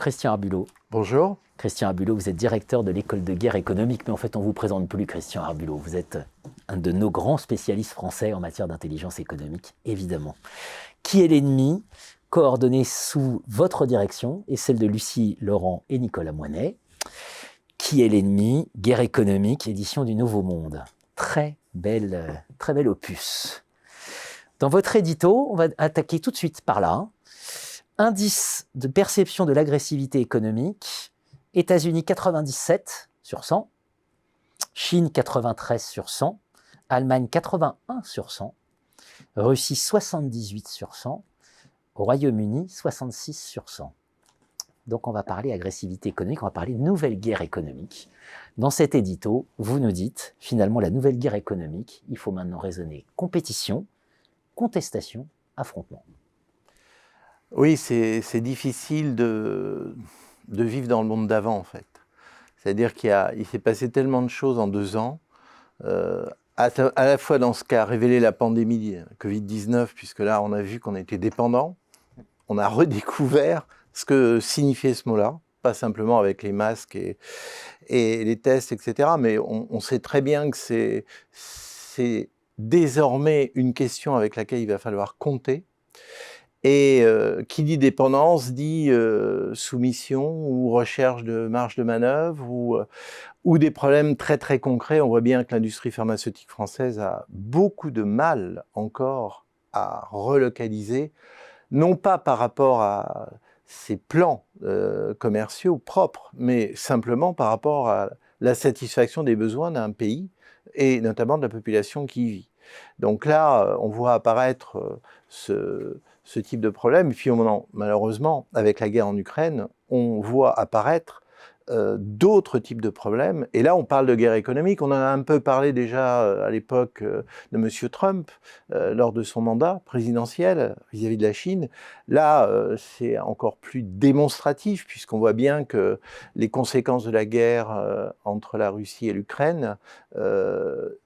Christian Arbulot. Bonjour. Christian Arbulot, vous êtes directeur de l'école de guerre économique, mais en fait on ne vous présente plus Christian Arbulot. Vous êtes un de nos grands spécialistes français en matière d'intelligence économique, évidemment. Qui est l'ennemi, coordonné sous votre direction et celle de Lucie Laurent et Nicolas Moinet. Qui est l'ennemi, guerre économique, édition du Nouveau Monde. Très bel opus. Dans votre édito, on va attaquer tout de suite par là. Indice de perception de l'agressivité économique, États-Unis 97 sur 100, Chine 93 sur 100, Allemagne 81 sur 100, Russie 78 sur 100, Royaume-Uni 66 sur 100. Donc on va parler agressivité économique, on va parler nouvelle guerre économique. Dans cet édito, vous nous dites, finalement, la nouvelle guerre économique, il faut maintenant raisonner compétition, contestation, affrontement. Oui, c'est difficile de vivre dans le monde d'avant, en fait. C'est-à-dire il s'est passé tellement de choses en 2 ans, à la fois dans ce qu'a révélé la pandémie Covid-19, puisque là, on a vu qu'on était dépendant, on a redécouvert ce que signifiait ce mot-là, pas simplement avec les masques et les tests, etc., mais on sait très bien que c'est désormais une question avec laquelle il va falloir compter. Et qui dit dépendance dit soumission ou recherche de marge de manœuvre ou des problèmes très très concrets. On voit bien que l'industrie pharmaceutique française a beaucoup de mal encore à relocaliser, non pas par rapport à ses plans commerciaux propres, mais simplement par rapport à la satisfaction des besoins d'un pays et notamment de la population qui y vit. Donc là, on voit apparaître ce type de problème. Et puis malheureusement, avec la guerre en Ukraine, on voit apparaître d'autres types de problèmes. Et là, on parle de guerre économique. On en a un peu parlé déjà à l'époque de M. Trump, lors de son mandat présidentiel vis-à-vis de la Chine. Là, c'est encore plus démonstratif, puisqu'on voit bien que les conséquences de la guerre entre la Russie et l'Ukraine,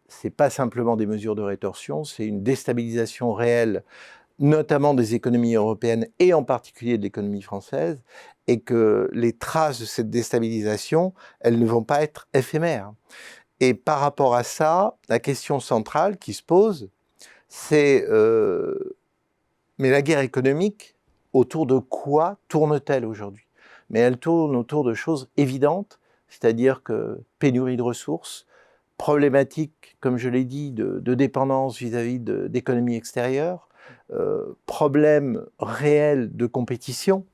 c'est pas simplement des mesures de rétorsion, c'est une déstabilisation réelle, notamment des économies européennes et en particulier de l'économie française, et que les traces de cette déstabilisation, elles ne vont pas être éphémères. Et par rapport à ça, la question centrale qui se pose, c'est mais la guerre économique, autour de quoi tourne-t-elle aujourd'hui? Mais elle tourne autour de choses évidentes, c'est-à-dire que pénurie de ressources, problématique, comme je l'ai dit, de dépendance vis-à-vis d'économies extérieures, problème réel de compétition,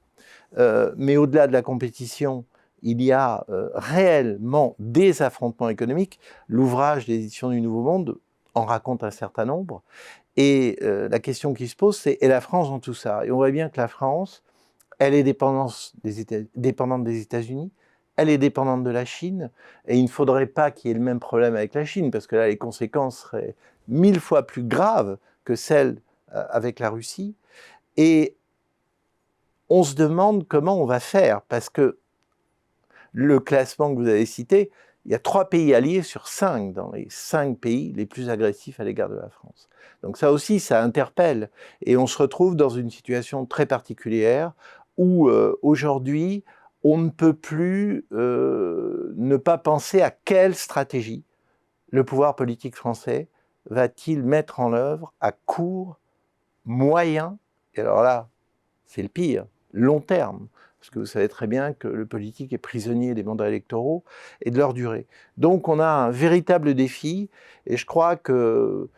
mais au-delà de la compétition, il y a réellement des affrontements économiques. L'ouvrage des éditions du Nouveau Monde en raconte un certain nombre. Et la question qui se pose, c'est « et la France dans tout ça ?» Et on voit bien que la France, elle est dépendante des États-Unis, elle est dépendante de la Chine, et il ne faudrait pas qu'il y ait le même problème avec la Chine, parce que là, les conséquences seraient 1000 fois plus graves que celles avec la Russie. Et on se demande comment on va faire, parce que le classement que vous avez cité, il y a 3 pays alliés sur 5 dans les 5 pays les plus agressifs à l'égard de la France. Donc ça aussi, ça interpelle. Et on se retrouve dans une situation très particulière où aujourd'hui, on ne peut plus ne pas penser à quelle stratégie le pouvoir politique français va-t-il mettre en œuvre à court, moyen, et alors là, c'est le pire, long terme, parce que vous savez très bien que le politique est prisonnier des mandats électoraux et de leur durée. Donc on a un véritable défi, et je crois que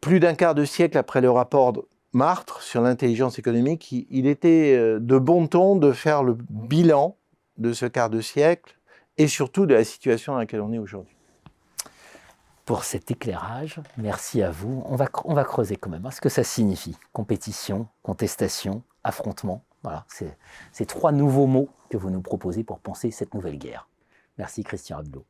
plus d'un quart de siècle après le rapport de Martre sur l'intelligence économique, il était de bon ton de faire le bilan de ce quart de siècle et surtout de la situation dans laquelle on est aujourd'hui. Pour cet éclairage, merci à vous. On va creuser quand même. Ce que ça signifie, compétition, contestation, affrontement. Voilà, c'est ces 3 nouveaux mots que vous nous proposez pour penser cette nouvelle guerre. Merci Christian Arbulot.